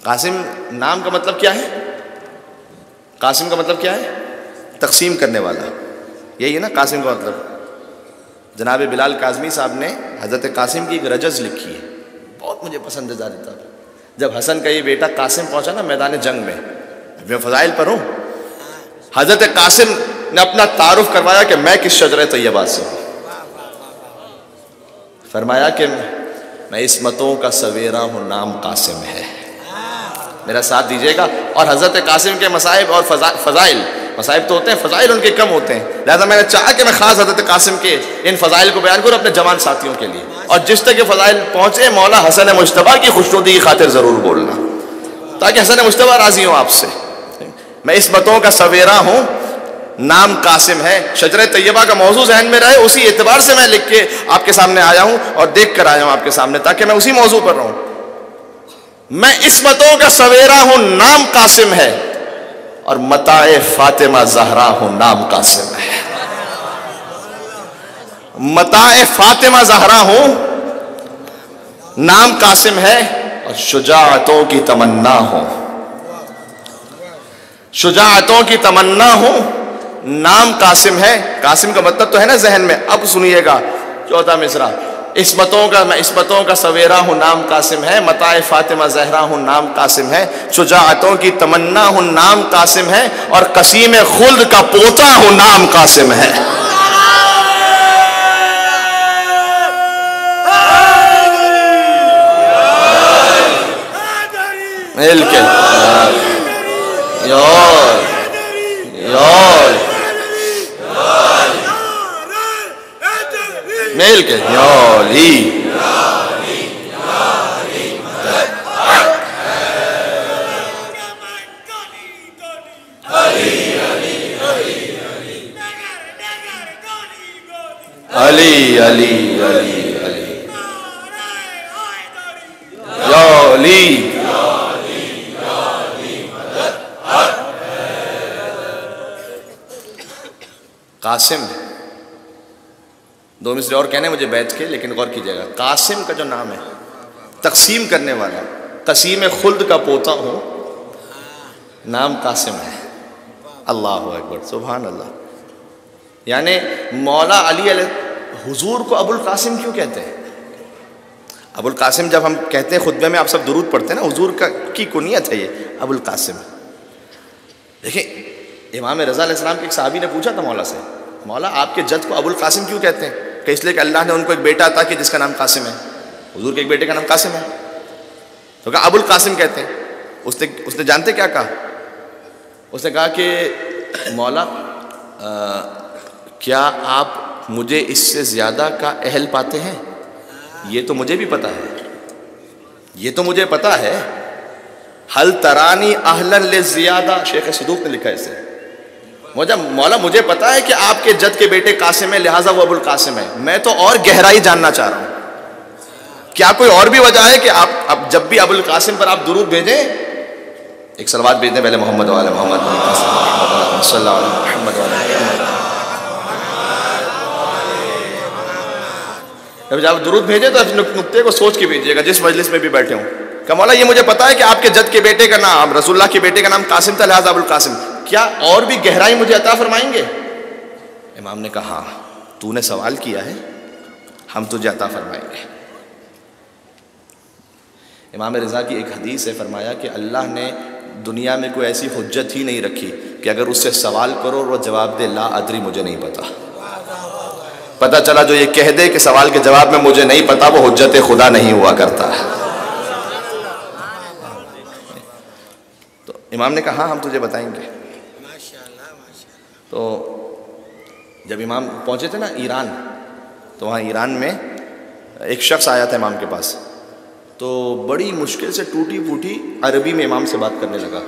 قاسم نام کا مطلب کیا ہے؟ قاسم کا مطلب کیا ہے؟ تقسیم کرنے والا، یہی ہے نا قاسم کا مطلب۔ جناب بلال کاظمی صاحب نے حضرت قاسم کی ایک رجز لکھی ہے، بہت مجھے پسندیدہ کتاب۔ جب حسن کا یہ بیٹا قاسم پہنچا نا میدان جنگ میں فضائل پر ہوں، حضرت قاسم نے اپنا تعارف کروایا کہ میں کس شجرہ طیبہ سے ہوں۔ فرمایا کہ میں عصمتوں کا سویرا ہوں، نام قاسم ہے، میرا ساتھ دیجیے گا۔ اور حضرت قاسم کے مصائب اور فضائل، مصائب تو ہوتے ہیں، فضائل ان کے کم ہوتے ہیں، لہذا میں نے چاہا کہ میں خاص حضرت قاسم کے ان فضائل کو بیان کروں اپنے جوان ساتھیوں کے لیے، اور جس تک یہ فضائل پہنچے مولا حسن مجتبیٰ کی خوشنودی کی خاطر ضرور بولنا، تاکہ حسن مجتبیٰ راضی ہوں آپ سے۔ میں عصمتوں کا سویرا ہوں، نام قاسم ہے۔ شجرہ طیبہ کا موضوع ذہن میں رہے، اسی اعتبار سے میں لکھ کے آپ کے سامنے آیا ہوں اور دیکھ کر آیا ہوں آپ کے سامنے، تاکہ میں اسی موضوع پر رہوں۔ میں عصمتوں کا سویرا ہوں، نام قاسم ہے، اور متاع فاطمہ زہرا ہوں، نام قاسم ہے۔ متاع فاطمہ زہرا ہوں، نام قاسم ہے، اور شجاعتوں کی تمنا ہوں، شجاعتوں کی تمنا ہوں، نام قاسم ہے۔ قاسم کا مطلب تو ہے نا ذہن میں، اب سنیے گا چوتھا مصرع۔ میں عصمتوں کا سویرا ہوں، نام قاسم ہے، متاع فاطمہ زہرا ہوں، نام قاسم ہے، شجاعتوں کی تمنا ہوں، نام قاسم ہے، اور قسیم خلد کا پوتا ہوں، نام قاسم ہے۔ مل کے یار مل کے یالی علی علی علی علی یالی قاسم۔ دو مصرے اور کہنے مجھے بیٹھ کے، لیکن غور کیجیے گا، قاسم کا جو نام ہے تقسیم کرنے والا، قسیم خلد کا پوتا ہوں، نام قاسم ہے۔ اللہ اکبر، سبحان اللہ۔ یعنی مولا علی علیہ حضور کو ابو القاسم کیوں کہتے ہیں؟ ابو القاسم جب ہم کہتے ہیں خطبے میں، آپ سب درود پڑھتے ہیں نا، حضور کی کنیت ہے یہ ابو القاسم۔ دیکھیں امام رضا علیہ السلام کے ایک صحابی نے پوچھا تھا مولا سے، مولا آپ کے جد کو ابو القاسم کیوں کہتے ہیں؟ کہ اس لیے کہ اللہ نے ان کو ایک بیٹا عطا کیا جس کا نام قاسم ہے، حضور کے ایک بیٹے کا نام قاسم ہے، تو کہا ابو القاسم کہتے ہیں۔ اس نے جانتے کیا کہا؟ اس نے کہا کہ مولا کیا آپ مجھے اس سے زیادہ کا اہل پاتے ہیں؟ یہ تو مجھے بھی پتا ہے، یہ تو مجھے پتا ہے، حل ترانی اہلا للزیادہ، شیخ صدوق نے لکھا ہے اسے، مولا مجھے پتا ہے کہ آپ کے جد کے بیٹے قاسم ہے، لہٰذا وہ ابو القاسم ہے، میں تو اور گہرائی جاننا چاہ رہا ہوں، کیا کوئی اور بھی وجہ ہے کہ آپ اب جب بھی ابو القاسم پر آپ درود بھیجیں، ایک صلوات بھیج دیں پہلے محمد وعلی محمد صلی اللہ علیہ محمد وعلی محمد۔ جب آپ درود بھیجیں تو اس نقطے کو سوچ کے بھیجیے گا، جس مجلس میں بھی بیٹھے ہوں، کہ مولا یہ مجھے پتا ہے کہ آپ کے جد کے بیٹے کا نام، رسول اللہ کے بیٹے کا نام قاسم تھا، لہٰذا ابو القاسم، کیا اور بھی گہرائی مجھے عطا فرمائیں گے؟ امام نے کہا ہاں، تو نے سوال کیا ہے، ہم تجھے عطا فرمائیں گے۔ امام رضا کی ایک حدیث ہے، فرمایا کہ اللہ نے دنیا میں کوئی ایسی حجت ہی نہیں رکھی کہ اگر اس سے سوال کرو اور وہ جواب دے لا ادری مجھے نہیں پتا، پتہ چلا جو یہ کہہ دے کہ سوال کے جواب میں مجھے نہیں پتا، وہ حجت خدا نہیں ہوا کرتا ہے۔ تو امام نے کہا ہاں ہم تجھے بتائیں گے۔ تو جب امام پہنچے تھے نا ایران، تو وہاں ایران میں ایک شخص آیا تھا امام کے پاس، تو بڑی مشکل سے ٹوٹی پھوٹی عربی میں امام سے بات کرنے لگا۔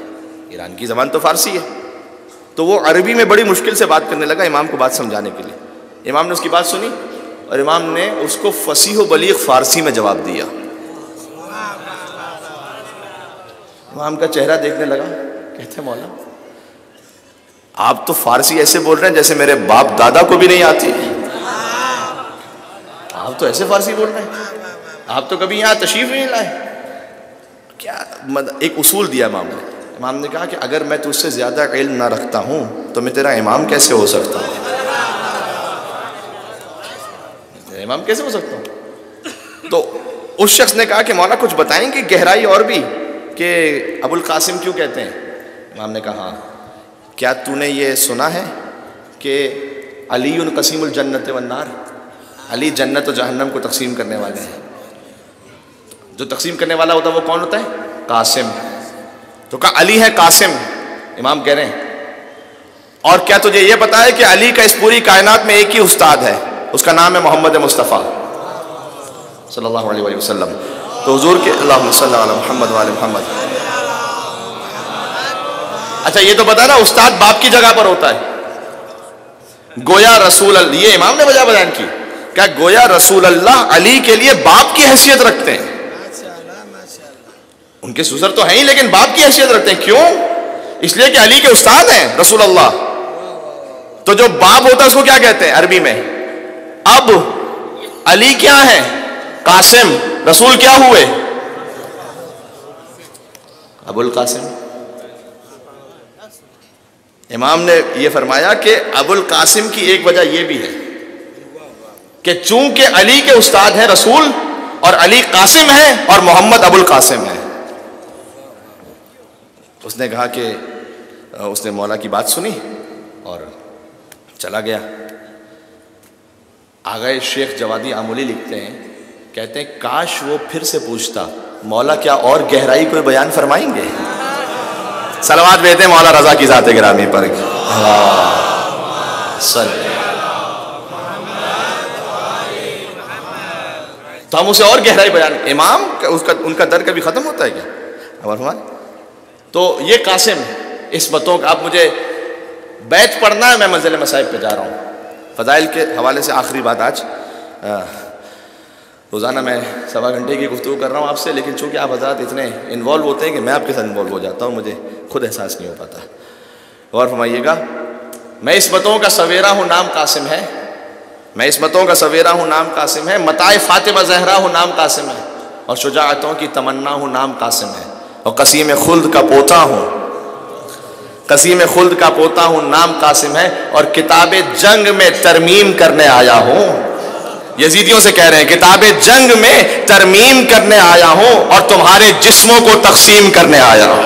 ایران کی زبان تو فارسی ہے، تو وہ عربی میں بڑی مشکل سے بات کرنے لگا امام کو بات سمجھانے کے لیے۔ امام نے اس کی بات سنی اور امام نے اس کو فصیح و بلیغ فارسی میں جواب دیا۔ امام کا چہرہ دیکھنے لگا، کہتے مولا آپ تو فارسی ایسے بول رہے ہیں جیسے میرے باپ دادا کو بھی نہیں آتی، آپ تو ایسے فارسی بول رہے ہیں، آپ تو کبھی یہاں تشریف نہیں لائے، کیا ایک اصول دیا امام نے. امام نے کہا کہ اگر میں تجھ سے زیادہ علم نہ رکھتا ہوں تو میں تیرا امام کیسے ہو سکتا ہوں؟ امام کیسے ہو سکتا ہوں؟ تو اس شخص نے کہا کہ مولا کچھ بتائیں گے گہرائی اور بھی کہ ابو القاسم کیوں کہتے ہیں؟ امام نے کہا ہاں. کیا تو نے یہ سنا ہے کہ علی قسیم الجنت والنار، علی جنت و جہنم کو تقسیم کرنے والے ہیں. جو تقسیم کرنے والا ہوتا ہے وہ کون ہوتا ہے؟ قاسم. تو کہا علی ہے قاسم. امام کہہ رہے ہیں اور کیا تجھے یہ پتا ہے کہ علی کا اس پوری کائنات میں ایک ہی استاد ہے، اس کا نام ہے محمد مصطفیٰ صلی اللہ علیہ وآلہ وسلم. تو حضور کے اللہم صلی علی محمد وآل محمد. اچھا یہ تو پتا نا استاد باپ کی جگہ پر ہوتا ہے. گویا رسول اللہ، یہ امام نے وجہ بیان کی، کیا گویا رسول اللہ علی کے لیے باپ کی حیثیت رکھتے ہیں. ان کے سسر تو ہیں ہی لیکن باپ کی حیثیت رکھتے ہیں. کیوں؟ اس لیے کہ علی کے استاد ہیں رسول اللہ. تو جو باپ ہوتا ہے اس کو کیا کہتے ہیں عربی میں؟ اب. علی کیا ہے؟ قاسم. رسول کیا ہوئے؟ ابو القاسم. امام نے یہ فرمایا کہ ابو القاسم کی ایک وجہ یہ بھی ہے کہ چونکہ علی کے استاد ہیں رسول اور علی قاسم ہیں اور محمد ابو القاسم ہیں. اس نے کہا کہ اس نے مولا کی بات سنی اور چلا گیا. آغا شیخ جوادی آمولی لکھتے ہیں، کہتے ہیں کاش وہ پھر سے پوچھتا مولا کیا اور گہرائی کوئی بیان فرمائیں گے. صلوات بھیجتے ہیں مولا رضا کی ذات گرامی پر. تو ہم اسے اور گہرائی بیان. امام ان کا در کبھی ختم ہوتا ہے کیا؟ تو یہ قاسم اس باتوں کا. اب مجھے بیت پڑھنا ہے، میں منزل مصائب پہ جا رہا ہوں. فضائل کے حوالے سے آخری بات آج. روزانہ میں 1.25 گھنٹے کی گفتگو کر رہا ہوں آپ سے، لیکن چونکہ آپ حضرات اتنے انوالو ہوتے ہیں کہ میں آپ کے ساتھ انوالو ہو جاتا ہوں، مجھے خود احساس نہیں ہو پاتا. غور فرمائیے گا. میں عصمتوں کا سویرا ہوں، نام قاسم ہے. میں عصمتوں کا سویرا ہوں، نام قاسم ہے. متاع فاطمہ زہرا ہوں، نام قاسم ہے. اور شجاعتوں کی تمنا ہوں، نام قاسم ہے. اور قسیم خلد کا پوتا ہوں، قسیم خلد کا پوتا ہوں، نام قاسم ہے. اور کتاب جنگ میں ترمیم کرنے آیا ہوں. یزیدیوں سے کہہ رہے ہیں کتاب جنگ میں ترمیم کرنے آیا ہوں اور تمہارے جسموں کو تقسیم کرنے آیا ہوں.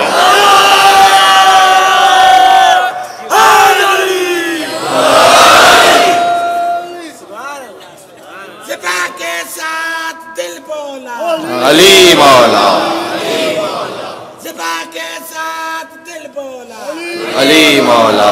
علی مولا، علی مولا،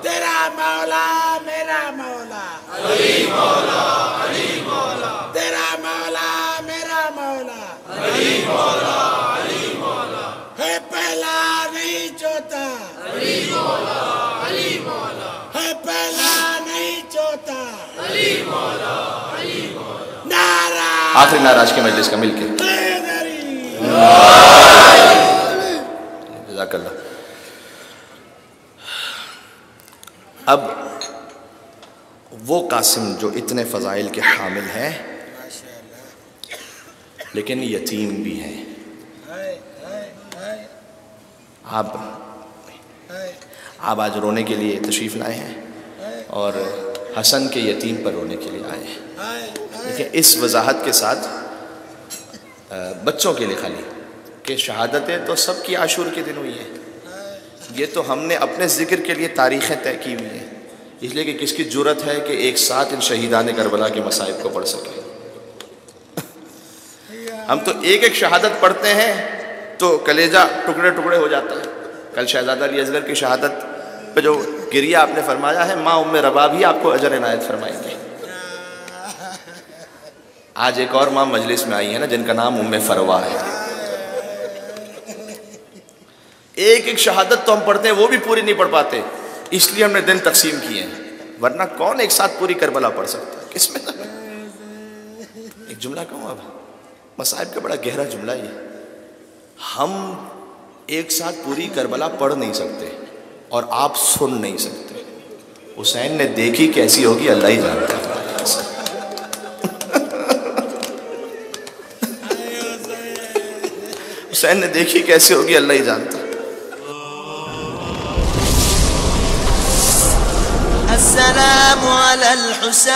تیرا مولا میرا مولا، علی مولا، علی مولا، تیرا مولا میرا مولا، علی مولا، علی مولا، ہے پہلا نہیں چوتھا، علی مولا، علی مولا، ہے پہلا نہیں چوتھا، علی مولا، علی مولا. نعرہ آخری ناراض کی مجلس کا مل کے جزاک اللہ. اب وہ قاسم جو اتنے فضائل کے حامل ہیں لیکن یتیم بھی ہیں. آپ آج رونے کے لیے تشریف لائے ہیں اور حسن کے یتیم پر رونے کے لیے آئے ہیں. لیکن اس وضاحت کے ساتھ بچوں کے لیے خالی کہ شہادتیں تو سب کی عاشور کے دن ہوئی ہیں. یہ تو ہم نے اپنے ذکر کے لیے تاریخیں طے کی ہوئی ہیں، اس لیے کہ کس کی جرت ہے کہ ایک ساتھ ان شہیدان کربلا کے مصائب کو پڑھ سکے. ہم تو ایک ایک شہادت پڑھتے ہیں تو کلیجہ ٹکڑے ٹکڑے ہو جاتا ہے. کل شہزادہ علی اصغر کی شہادت پہ جو گریہ آپ نے فرمایا ہے، ماں ام رباب ہی آپ کو اجر عنایت فرمائیں گے. آج ایک اور ماں مجلس میں آئی ہے نا جن کا نام ام فروا ہے. ایک ایک شہادت تو ہم پڑھتے ہیں وہ بھی پوری نہیں پڑھ پاتے، اس لیے ہم نے دن تقسیم کیے ہیں. ورنہ کون ایک ساتھ پوری کربلا پڑھ سکتا ہے؟ کس میں ایک جملہ کہوں اب، مصائب کا بڑا گہرا جملہ یہ. ہم ایک ساتھ پوری کربلا پڑھ نہیں سکتے اور آپ سن نہیں سکتے. حسین نے دیکھی کیسی ہوگی اللہ ہی جانتا ہے. حسین نے دیکھی کیسے ہوگی اللہ ہی جانتا. السلام علی الحسین